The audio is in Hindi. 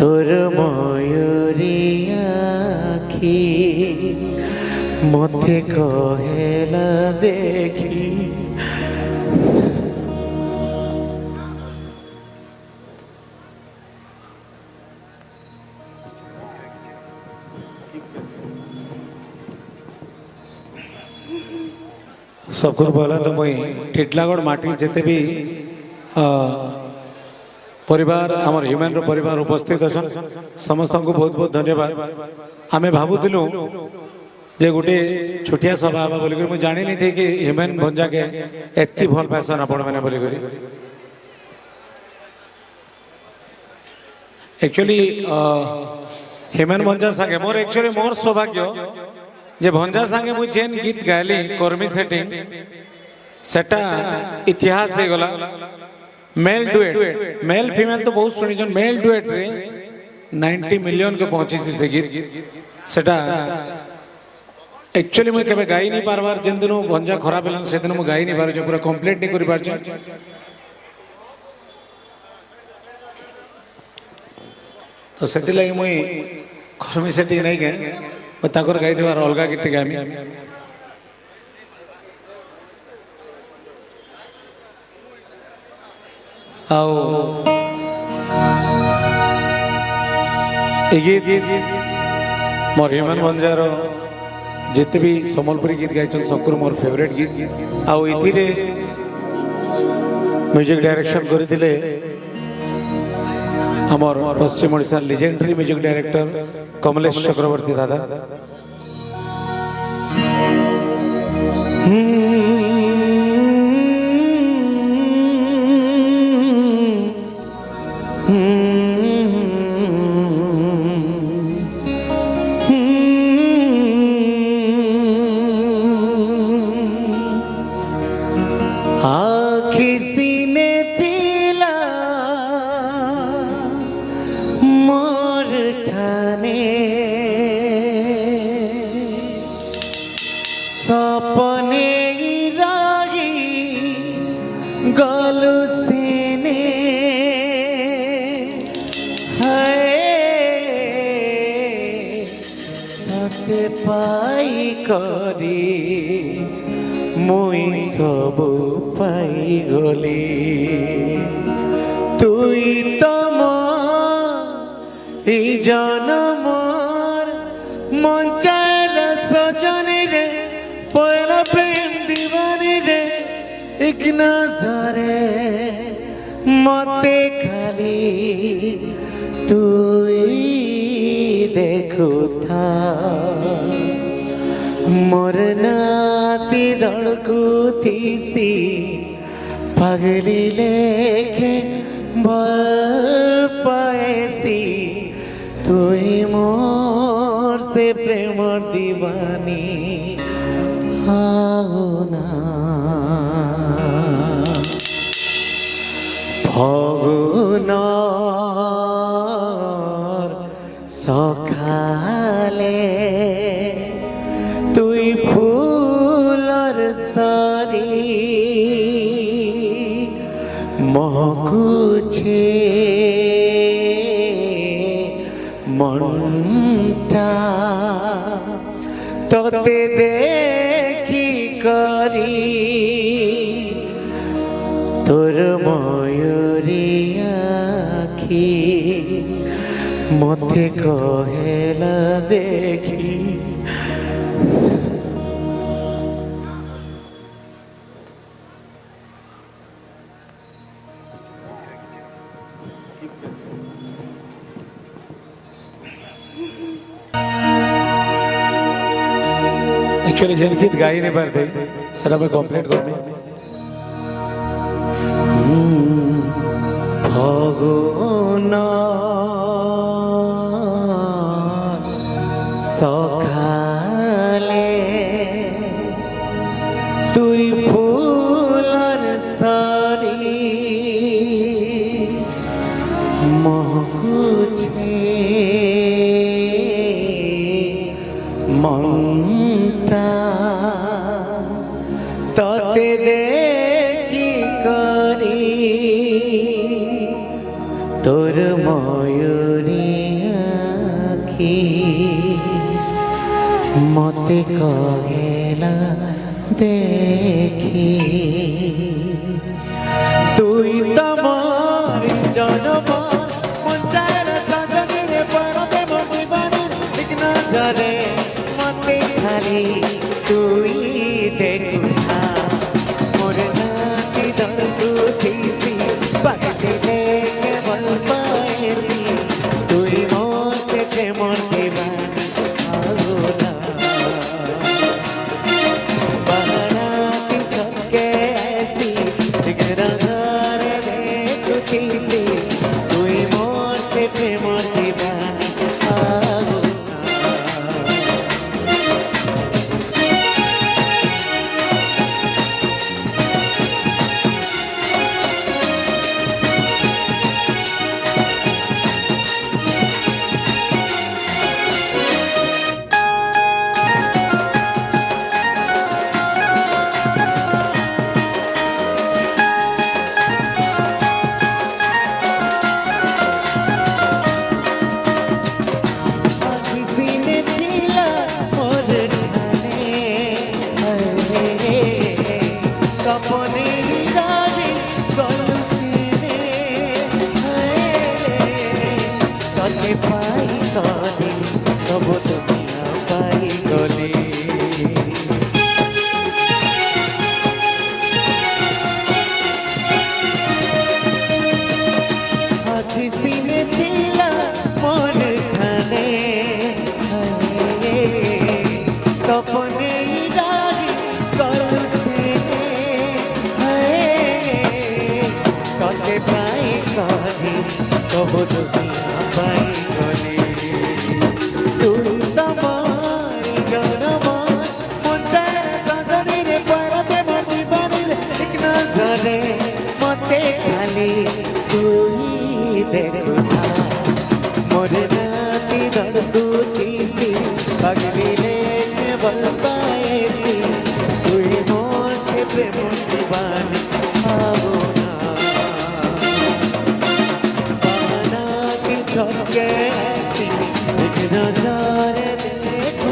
তোর ময়ূরী আখি মতে কহেলা দেখি सबको बोला तो मुई टिटलागढ़ माटी जिते भी परिवार आमर ह्यूमन रो परिवार उपस्थित अच्छा समस्त को बहुत बहुत धन्यवाद आमे भावुलु जे गोटे छोटिया सभा हवा बोलिक मुझे जानी नहीं थी कि ह्यूमन भंजा के एति भल पासन आपण मैंने बोलिक एक्चुअली ह्यूमन भंजा संगे मोर एक्चुअली मोर सौभाग्य जे भंजा संगे मुझे जेन गीत गायली कर्मी सेटिंग सेटा इतिहास हे गला मेल डुएट मेल फीमेल तो बहुत सुनी जन मेल डुएट रे 90 मिलियन के पहुंची से गीत सेटा एक्चुअली मुझे केबे गाई नहीं पारबार जेन दिन भंजा खराब हेलन से दिन मु गाई नहीं पार जो पूरा कंप्लीट नहीं करि पार तो सेति लागि मुई कर्मी सेटिंग नहीं के ताकर गाई देवार अलगा गीत गामी आओ मोर ह्यूमन भंजार जिते भी सम्बलपुरी गीत गाई सबको मोर फेवरेट गीत आओ इथिरे म्यूजिक डायरेक्शन करथिले हमर पश्चिम Odisha legendary music director Kamlesh Chakraborty दादा सपने रागी गलु सेने है सके पाई करी मुई सब पाई गली तुई तम जनमर मंचाल सजनी रे पहला प्रेम दीवानी रे एक नजरे मते खाली तू देखो था मोर नाती धड़कू थी सी पगली लेके पाएसी तू मोर से प्रेम दीवानी फगुनर सखाले तुई फूलर सारी महकुछे मनटा तोते देखी करी तोर मयूरी आखी मते कहेला देखी एक्चुअली जेन गीत गाई नहीं पारते सर मैं कंप्लीट करनी फगुन सखाले तुई फूलर सारी महकुछे मनटा तते देखी करी तोर मयूरी ଆଖି ମତେ କହିଲା ଦେଖି তুই তোমার জনম মঞ্চার সাগরে পরবে মনিবানের ঠিক নজরে মতে খালি তুই দেখুনা মোর নাতি দর্দু থিসি পাগলি লেকে বল পায়েছি তুই মোতে প্রেমর দিবানি আগুনা বারাতি চকে ऐसी ঠিক নজরে দেখুছিছি তুই মোতে প্রেমর দিবানি আগুনা किसीने दिला और ढाले सपने दारी कलसीने तते पाई गली सब दुनिया पाई गली किसीने दिला मोर खाने सपने दारी कलसे कते पाई गली सब दुनिया पाई गली তুই তোমার জনম মঞ্চার সাগরে পরবে মনিবানের ঠিক নজরে মতে খালি তুই দেখুনা মোর নাতি দর্দু থিসি পাগলি লেকে বল পায়েছি তুই মোতে প্রেম দিবানি আগুনা বানাতি চকে ऐसी एक नजर देखो